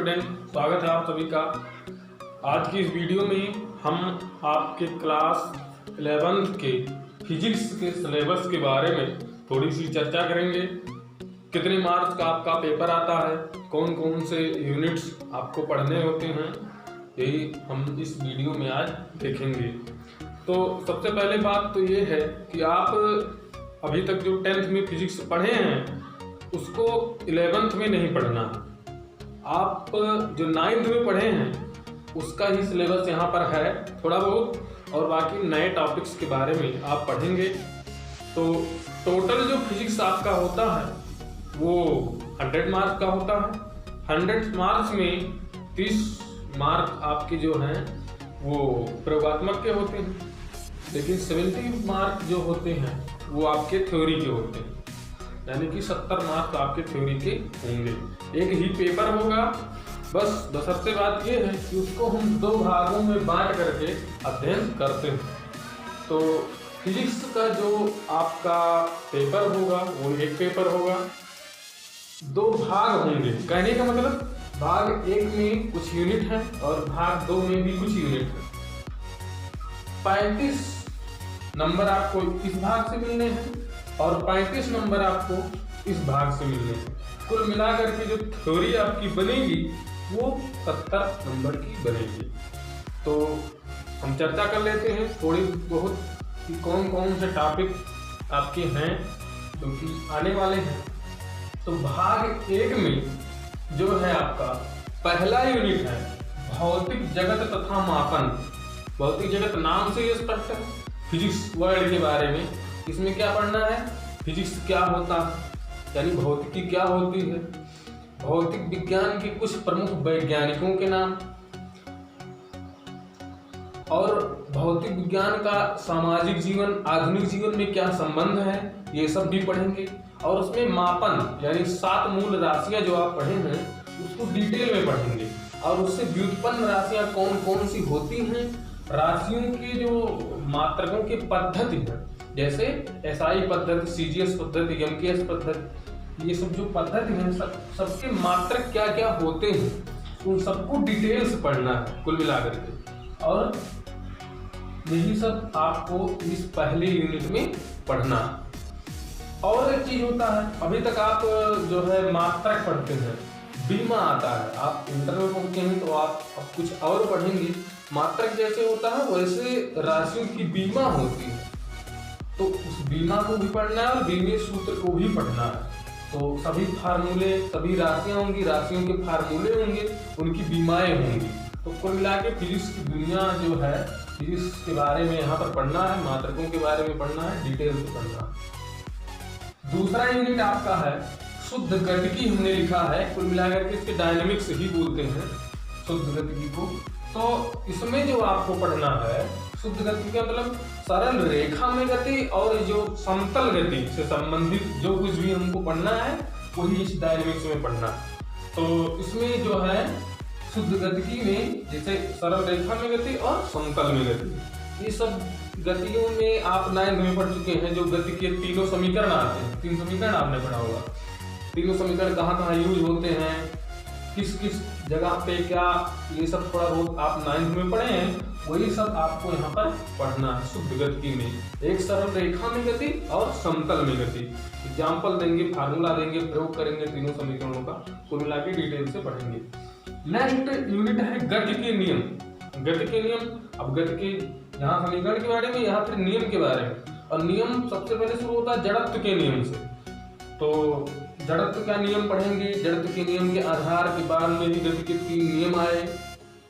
Student, स्वागत है आप सभी का। आज की इस वीडियो में हम आपके क्लास 11th के फिजिक्स के सिलेबस के बारे में थोड़ी सी चर्चा करेंगे। कितने मार्क्स का आपका पेपर आता है, कौन कौन से यूनिट्स आपको पढ़ने होते हैं, यही हम इस वीडियो में आज देखेंगे। तो सबसे पहले बात तो ये है कि आप अभी तक जो 10th में फिजिक्स पढ़े हैं उसको 11th में नहीं पढ़ना। आप जो 9th में पढ़े हैं उसका ही सिलेबस यहाँ पर है थोड़ा बहुत, और बाकी नए टॉपिक्स के बारे में आप पढ़ेंगे। तो टोटल जो फिजिक्स आपका होता है वो 100 मार्क्स का होता है। 100 मार्क्स में 30 मार्क आपके जो हैं वो प्रयोगात्मक के होते हैं, लेकिन 70 मार्क जो होते हैं वो आपके थ्योरी के होते हैं, यानी कि 70 मार्क आपके थ्योरी के होंगे। एक ही पेपर होगा, बस बशर्ते बात ये है कि उसको हम 2 भागों में बांट करके अध्ययन करते हैं। तो फिजिक्स का जो आपका पेपर होगा वो एक पेपर होगा, 2 भाग होंगे। कहने का मतलब भाग 1 में कुछ यूनिट है और भाग 2 में भी कुछ यूनिट है। 35 नंबर आपको इस भाग से मिलने हैं और 35 नंबर आपको इस भाग से मिलने हैं। कुल मिलाकर के जो थ्योरी आपकी बनेगी वो 70 नंबर की बनेगी। तो हम चर्चा कर लेते हैं थोड़ी बहुत कि कौन कौन से टॉपिक आपके हैं क्योंकि आने वाले हैं। तो भाग 1 में जो है आपका पहला यूनिट है भौतिक जगत तथा मापन। भौतिक जगत नाम से ये स्पष्ट है, फिजिक्स वर्ल्ड के बारे में। इसमें क्या पढ़ना है, फिजिक्स क्या होता है, यानी भौतिकी क्या होती है, भौतिक विज्ञान के कुछ प्रमुख वैज्ञानिकों के नाम, और भौतिक विज्ञान का सामाजिक जीवन आधुनिक जीवन में क्या संबंध है, ये सब भी पढ़ेंगे। और उसमें मापन यानी 7 मूल राशियां जो आप पढ़े हैं उसको डिटेल में पढ़ेंगे, और उससे व्युत्पन्न राशियां कौन कौन सी होती हैं, राशियों के जो मात्रकों की पद्धति है, जैसे एसआई पद्धति, सीजीएस पद्धति, एमकेएस पद्धति, ये सब जो पद्धति हैं सबके मात्रक क्या क्या होते हैं उन सबको डिटेल से पढ़ना है कुल मिलाकर के। और यही सब आपको इस पहले यूनिट में पढ़ना। और एक चीज होता है, अभी तक आप जो है मात्रक पढ़ते हैं, बीमा आता है। आप इंटर में पहुंचे हैं तो आप अब कुछ और पढ़ेंगे। मात्रक जैसे होता है वैसे राशियों की बीमा होती है, तो उस बीमा को भी पढ़ना है और बीमे सूत्र को भी पढ़ना है। तो सभी फार्मूले, सभी राशियां होंगी, राशियों के फार्मूले होंगे, उनकी बीमाएं होंगी। तो कुल मिला के फिजिक्स की दुनिया जो है, फिजिक्स के बारे में यहाँ पर पढ़ना है, मात्रकों के बारे में पढ़ना है, डिटेल से पढ़ना है। दूसरा यूनिट आपका है शुद्ध गतिकी। हमने लिखा है, कुल मिलाकर के इसके डायनेमिक्स ही बोलते हैं शुद्ध गतिकी को। तो इसमें जो आपको पढ़ना है शुद्ध गति का मतलब सरल रेखा में गति और जो समतल गति से संबंधित जो कुछ भी हमको पढ़ना है वही इस डायनेमिक्स में पढ़ना है। तो इसमें जो है शुद्ध गतिकी में जैसे सरल रेखा में गति और समतल में गति, ये सब गतियों में आप 9th में पढ़ चुके हैं। जो गति के 3 समीकरण आते हैं, 3 समीकरण आपने पढ़ा होगा। 3 समीकरण कहाँ कहाँ यूज होते हैं, किस किस जगह पे क्या, ये सब थोड़ा बहुत आप 9th में पढ़े हैं, वही सब आपको यहाँ पर पढ़ना है शुद्ध गति में। एक सरल रेखा में गति और समतल में गति, एग्जाम्पल देंगे, फार्मूला देंगे, प्रयोग करेंगे 3 समीकरणों का, कुल मिला के डिटेल से पढ़ेंगे। नेक्स्ट यूनिट है गति के नियम। गति के नियम, अब गति के यहाँ समीकरण के बारे में, यहाँ फिर नियम के बारे में। और नियम सबसे पहले शुरू होता है जड़त्व के नियम से। तो जड़त्व का नियम पढ़ेंगे। जड़त्व के नियम के आधार के बाद में ही गति के 3 नियम आए।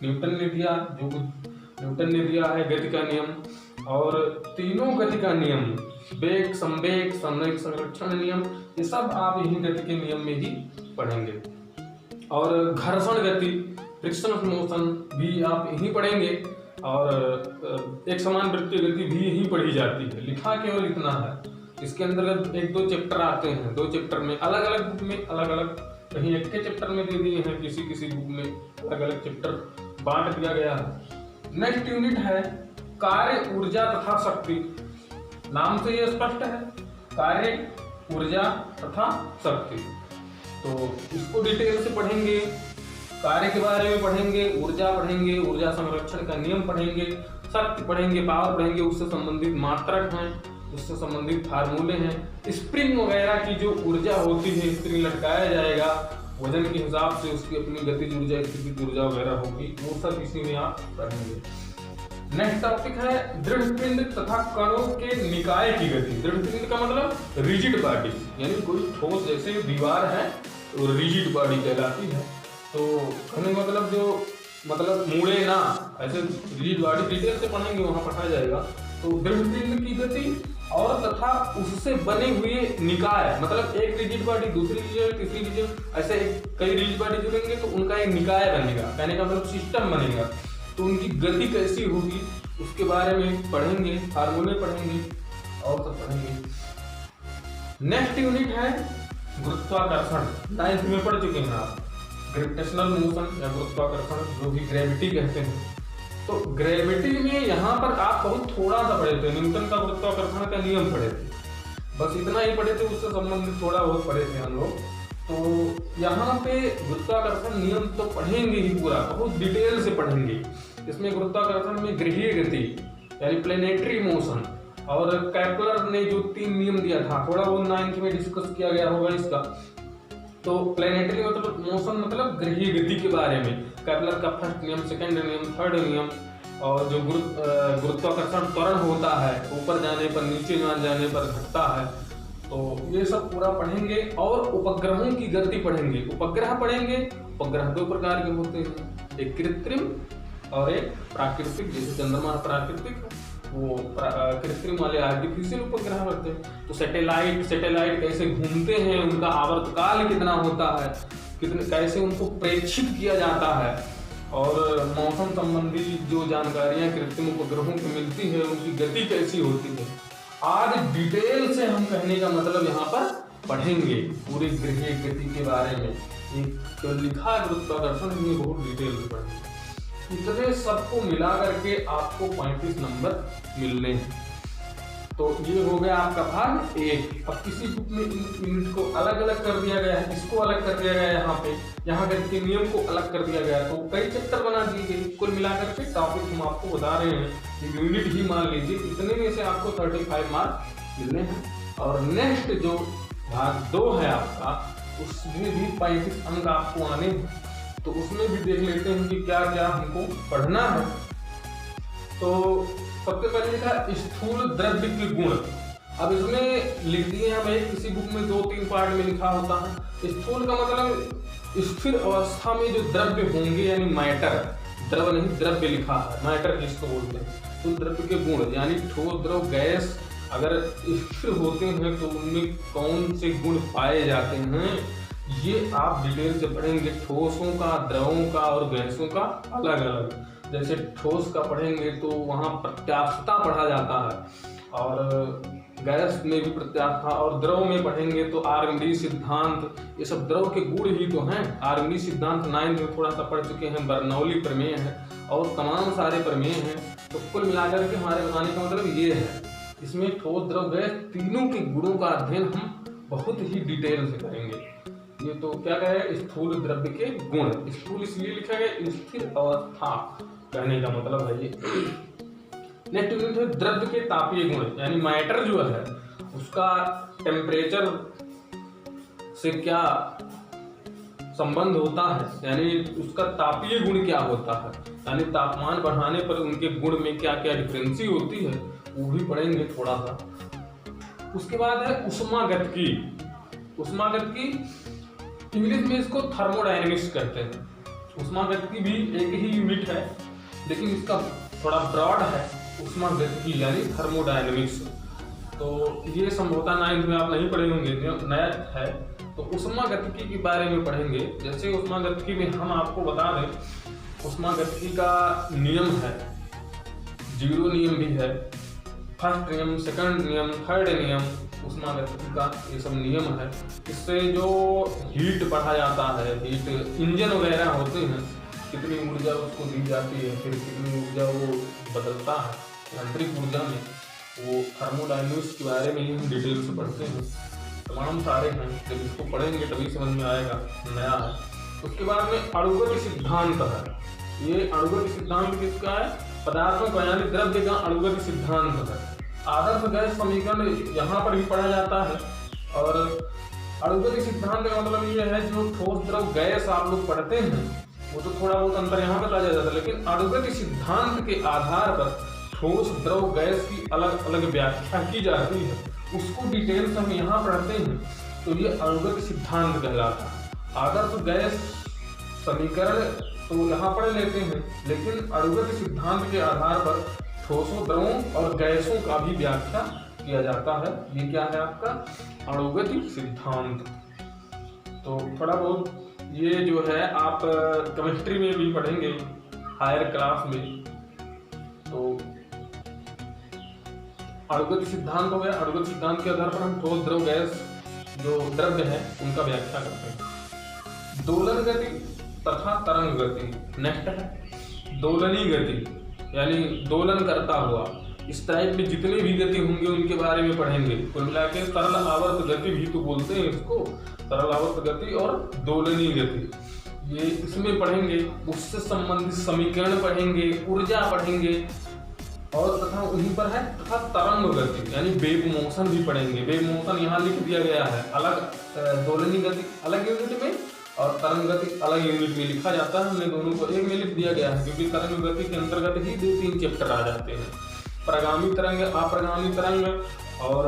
न्यूटन ने दिया, जो कुछ न्यूटन ने दिया है गति का नियम, और तीनों गति का नियम, वेग, संवेग, संवेग संरक्षण नियम, ये सब आप यही गति के नियम में ही पढ़ेंगे। और घर्षण गति, फ्रिक्शन मोशन भी आप यही पढ़ेंगे। और एक समान वृत्तीय गति भी यही पढ़ी जाती है, लिखा केवल इतना है। इसके अंतर्गत 1-2 चैप्टर आते हैं, 2 चैप्टर में अलग अलग बुक में अलग अलग, कहीं एक के चैप्टर में दे दिए हैं, किसी किसी बुक में अलग अलग चैप्टर बांट दिया गया है। नेक्स्ट यूनिट है कार्य, ऊर्जा तथा शक्ति। नाम से यह स्पष्ट है, कार्य, ऊर्जा तथा शक्ति। तो इसको डिटेल से पढ़ेंगे। कार्य के बारे में पढ़ेंगे, ऊर्जा पढ़ेंगे, ऊर्जा संरक्षण का नियम पढ़ेंगे, शक्ति पढ़ेंगे, पावर पढ़ेंगे, उससे संबंधित मात्रक हैं, उससे संबंधित फार्मूले हैं, स्प्रिंग वगैरह की जो ऊर्जा होती है, स्प्रिंग लटकाया जाएगा वजन के हिसाब से, उसकी अपनी गतिज ऊर्जा, स्थितिज ऊर्जा वगैरह होगी, वो सब इसी में आप पढ़ेंगे। नेक्स्ट टॉपिक है दृढ़ पिंड तथा कणों के निकाय की गति। दृढ़ पिंड का मतलब रिजिड बॉडी, यानी कोई ठोस जैसे दीवार है तो रिजिड बॉडी कहलाती है। तो कहने का मतलब जो मतलब मुड़े ना, ऐसे रिजिड बॉडी डिटेल से पढ़ेंगे, वहां पढ़ा जाएगा। तो दृढ़ पिंड की गति और तथा उससे बने हुए निकाय, मतलब एक रिजिड बॉडी, दूसरी रिजिड, तीसरी रिजिड, ऐसे कई रिजिड बॉडी जुड़ेंगे तो उनका एक निकाय बनेगा, कहने का मतलब सिस्टम बनेगा। तो उनकी गति कैसी होगी उसके बारे में पढ़ेंगे, फार्मूले पढ़ेंगे और सब पढ़ेंगे। नेक्स्ट यूनिट है गुरुत्वाकर्षण। 9th में पढ़ चुके हैं आप, ग्रेविटेशनल मोशन या गुरुत्वाकर्षण, जो भी ग्रेविटी कहते हैं। तो ग्रेविटी में यहाँ पर आप बहुत थोड़ा सा पढ़े थे, न्यूटन का गुरुत्वाकर्षण का नियम पढ़े थे, बस इतना ही पढ़े थे, उससे संबंधित थोड़ा बहुत पढ़े थे हम लोग। तो यहाँ पे गुरुत्वाकर्षण नियम तो पढ़ेंगे ही पूरा, बहुत डिटेल से पढ़ेंगे। इसमें गुरुत्वाकर्षण में गृहीय गति यानी प्लेनेटरी मोशन, और केपलर ने जो 3 नियम दिया था, थोड़ा वो 9th में डिस्कस किया गया होगा इसका। तो प्लेनेटरी मतलब मोशन, मतलब गृहीय गति के बारे में, केपलर का फर्स्ट नियम, सेकंड नियम, थर्ड नियम, और जो गुरुत्वाकर्षण त्वरण होता है, ऊपर जाने पर, नीचे जाने पर घटता है, तो ये सब पूरा पढ़ेंगे। और उपग्रहों की गति पढ़ेंगे, उपग्रह पढ़ेंगे। उपग्रह 2 प्रकार के होते हैं, एक कृत्रिम और एक प्राकृतिक। जैसे चंद्रमा प्राकृतिक है, वो कृत्रिम वाले आर्टिफिशियल उपग्रह होते हैं। तो सैटेलाइट कैसे घूमते हैं, उनका आवर्तकाल कितना होता है, कितने कैसे उनको प्रेक्षित किया जाता है, और मौसम संबंधी जो जानकारियां कृत्रिम उपग्रहों को मिलती है, उनकी गति कैसी होती है, आज डिटेल से हम कहने का मतलब यहाँ पर पढ़ेंगे पूरी गृहीय गति के बारे में। तो लिखा गुरुत्वाकर्षण में बहुत डिटेल से पढ़ेंगे। इतने सबको मिला करके आपको 35 नंबर मिलने हैं। तो ये हो गया आपका भाग 1। अब किसी बुक में इन यूनिट को अलग अलग कर दिया गया है, इसको अलग कर दिया गया है, यहाँ के नियम को अलग कर दिया गया है, तो कई चैप्टर बना दिए गए। कुल मिलाकर के टॉपिक हम आपको बता रहे हैं, यूनिट ही मान लीजिए, इतने में से आपको 35 मार्क्स मिलने हैं। और नेक्स्ट जो भाग 2 है आपका, उसमें भी 35 अंक आपको आने हैं। तो उसमें भी देख लेते हैं कि क्या क्या हमको पढ़ना है। तो सबसे पहले लिखा स्थूल द्रव्य के गुण। अब इसमें लिख दिए हम, किसी बुक में 2-3 पार्ट में लिखा होता है। स्थूल का मतलब स्थिर अवस्था में जो द्रव्य होंगे, यानी मैटर, द्रव नहीं द्रव्य लिखा है, मैटर जिसको बोलते हैं। तो द्रव्य के गुण यानी ठोस, द्रव, गैस अगर स्थिर होते हैं तो उनमें कौन से गुण पाए जाते हैं, ये आप डिटेल से पढ़ेंगे। ठोसों का, द्रवों का और गैसों का अलग अलग। जैसे ठोस का पढ़ेंगे तो वहाँ प्रत्यास्थता पढ़ा जाता है, और गैस में भी प्रत्यास्थता, और द्रव में पढ़ेंगे तो आर्किमिडीज सिद्धांत, ये सब द्रव के गुण ही तो हैं। आर्किमिडीज सिद्धांत 9th में थोड़ा सा पढ़ चुके हैं, बर्नौली प्रमेय है और तमाम सारे प्रमेय हैं। तो कुल मिलाकर के हमारे बताने का मतलब ये है, इसमें ठोस, द्रव, गैस तीनों के गुणों का अध्ययन हम बहुत ही डिटेल से करेंगे। ये तो क्या कहे, स्थूल द्रव्य के गुण। स्थूल इसलिए लिखा गया, स्थिर अवस्था कहने का मतलब है ये। नेक्स्ट यूनिट है द्रव्य के तापीय गुण, यानी मैटर जो है उसका टेम्परेचर से क्या संबंध होता है, यानी उसका तापीय गुण क्या होता है, यानी तापमान बढ़ाने पर उनके गुण में क्या क्या डिफरेंसी होती है, वो भी पढ़ेंगे थोड़ा सा। उसके बाद है ऊष्मागतिकी। ऊष्मागतिकी इंग्लिश में इसको थर्मोडायनेमिक्स कहते हैं। ऊष्मागतिकी भी एक ही यूनिट है, लेकिन इसका थोड़ा ब्रॉड है, ऊष्मागतिकी यानी थर्मोडायनेमिक्स। तो ये संभवतः 9th में आप नहीं पढ़े होंगे, नया है। तो ऊष्मागतिकी के बारे में पढ़ेंगे। जैसे ऊष्मागतिकी में हम आपको बता दें, ऊष्मागतिकी का नियम है, 0 नियम भी है, फर्स्ट नियम, सेकंड नियम, थर्ड नियम, ऊष्मागतिकी का ये सब नियम है। इससे जो हीट पढ़ा जाता है, हीट इंजन वगैरह होते हैं, कितनी ऊर्जा उसको दी जाती है, फिर कितनी ऊर्जा वो बदलता है यांत्रिक ऊर्जा में, वो थर्मोडायनेमिक्स के बारे में ही हम डिटेल से पढ़ते हैं। तमाम सारे हैं, जब इसको पढ़ेंगे तभी समझ में आएगा, नया है। उसके बाद में अणुगत सिद्धांत है। ये अणुगत सिद्धांत किसका है? पदार्थों का यानी द्रव्य का अणुगत सिद्धांत है। आदर्श गैस समीकरण यहाँ पर भी पढ़ा जाता है। और अणुगत सिद्धांत का मतलब ये है जो ठोस द्रव गैस आप लोग पढ़ते हैं वो तो थोड़ा बहुत अंतर यहाँ पर आ जाता है, लेकिन अणुगत सिद्धांत के आधार पर ठोस द्रव गैस की अलग अलग व्याख्या की जाती है, उसको डिटेल से हम यहाँ पढ़ते हैं तो ये अणुगत सिद्धांत कहलाता है। आदर्श गैस समीकरण तो यहाँ पढ़ लेते हैं, लेकिन अणुगत सिद्धांत के आधार पर ठोसों द्रवों और गैसों का भी व्याख्या किया जाता है। ये क्या है आपका? अणुगत सिद्धांत। तो थोड़ा बहुत ये जो है आप केमिस्ट्री में भी पढ़ेंगे हायर क्लास में। तो अणुगत सिद्धांत हो गया। अणुगत सिद्धांत के आधार पर हम ठोस द्रव गैस जो द्रव्य है उनका व्याख्या करते हैं। दोलन गति तथा तरंग गति नेक्स्ट है। दोलनी गति यानी दोलन करता हुआ, इस टाइप में जितनी भी गति होंगे उनके बारे में पढ़ेंगे। कुल मिला के सरल आवर्त गति भी तो बोलते हैं इसको, सरल आवर्त गति और दोलनी गति, ये इसमें पढ़ेंगे। उससे संबंधित समीकरण पढ़ेंगे, ऊर्जा पढ़ेंगे और तथा उन्हीं पर है तथा तरंग गति यानी वेव मोशन भी पढ़ेंगे। वेव मोशन यहाँ लिख दिया गया है अलग, दोलनी गति अलग यूनिट में और तरंग गति अलग यूनिट में लिखा जाता है। हमने दोनों को एक में लिख दिया गया है क्योंकि तरंग गति के अंतर्गत ही 2-3 चैप्टर आ जाते हैं। प्रगामी तरंग, अप्रगामी तरंग और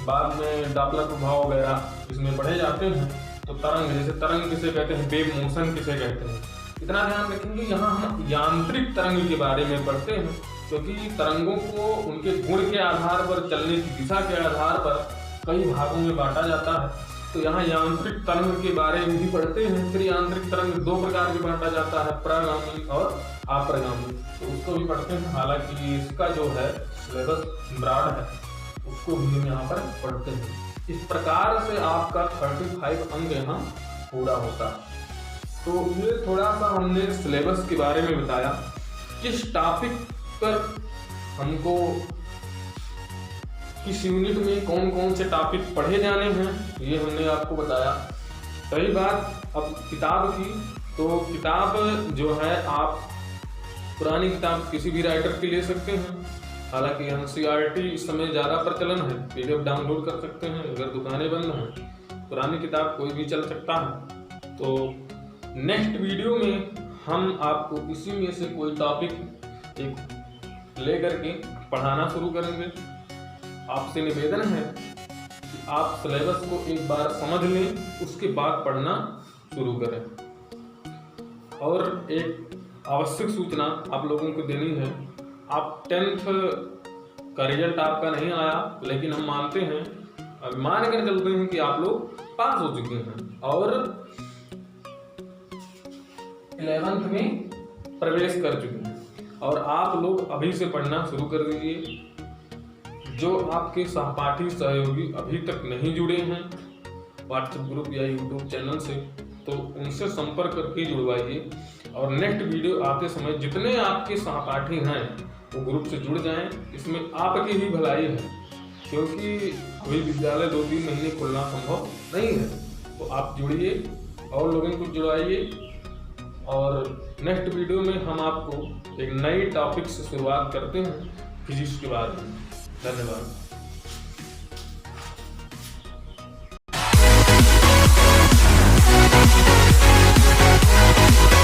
बाद में डॉपलर प्रभाव वगैरह इसमें पढ़े जाते हैं। तो तरंग, जैसे तरंग किसे कहते हैं, वेव मोशन किसे कहते हैं, इतना ध्यान रखेंगे। यहाँ हम यांत्रिक तरंग के बारे में पढ़ते हैं क्योंकि तरंगों को उनके गुण के आधार पर, चलने की दिशा के आधार पर कई भागों में बांटा जाता है। तो यहाँ यांत्रिक तरंग के बारे में भी पढ़ते हैं। फिर यांत्रिक तरंग 2 प्रकार के बांटा जाता है, प्रगामी और अप्रगामी, तो उसको भी पढ़ते हैं। हालांकि इसका जो है सिलेबस ब्रॉड है, उसको भी हम यहाँ पर पढ़ते हैं। इस प्रकार से आपका 35 अंक यहाँ पूरा होता है। तो ये थोड़ा सा हमने सिलेबस के बारे में बताया, किस टॉपिक पर हमको किस यूनिट में कौन कौन से टॉपिक पढ़े जाने हैं, ये हमने आपको बताया। रही बात अब किताब की, तो किताब जो है आप पुरानी किताब किसी भी राइटर की ले सकते हैं। हालांकि NCERT इस समय ज़्यादा प्रचलन है, PDF डाउनलोड कर सकते हैं अगर दुकानें बंद हैं। पुरानी किताब कोई भी चल सकता है। तो नेक्स्ट वीडियो में हम आपको इसी में से कोई टॉपिक एक ले करके पढ़ाना शुरू करेंगे। आपसे निवेदन है कि आप सिलेबस को एक बार समझ लें, उसके बाद पढ़ना शुरू करें। और एक आवश्यक सूचना आप लोगों को देनी है, आप 10th का रिजल्ट आपका नहीं आया, लेकिन हम मानते हैं, अब मान कर चलते हैं कि आप लोग पास हो चुके हैं और 11th में प्रवेश कर चुके हैं और आप लोग अभी से पढ़ना शुरू कर दीजिए। जो आपके सहपाठी सहयोगी अभी तक नहीं जुड़े हैं व्हाट्सएप ग्रुप या यूट्यूब चैनल से, तो उनसे संपर्क करके जुड़वाइए। और नेक्स्ट वीडियो आते समय जितने आपके सहपाठी हैं वो ग्रुप से जुड़ जाएं। इसमें आपकी ही भलाई है क्योंकि अभी विद्यालय 2-3 महीने खुलना संभव नहीं है। तो आप जुड़िए और लोगों को जुड़वाइए। और नेक्स्ट वीडियो में हम आपको एक नई टॉपिक से शुरुआत करते हैं, फिजिक्स के बारे में। धन्यवाद।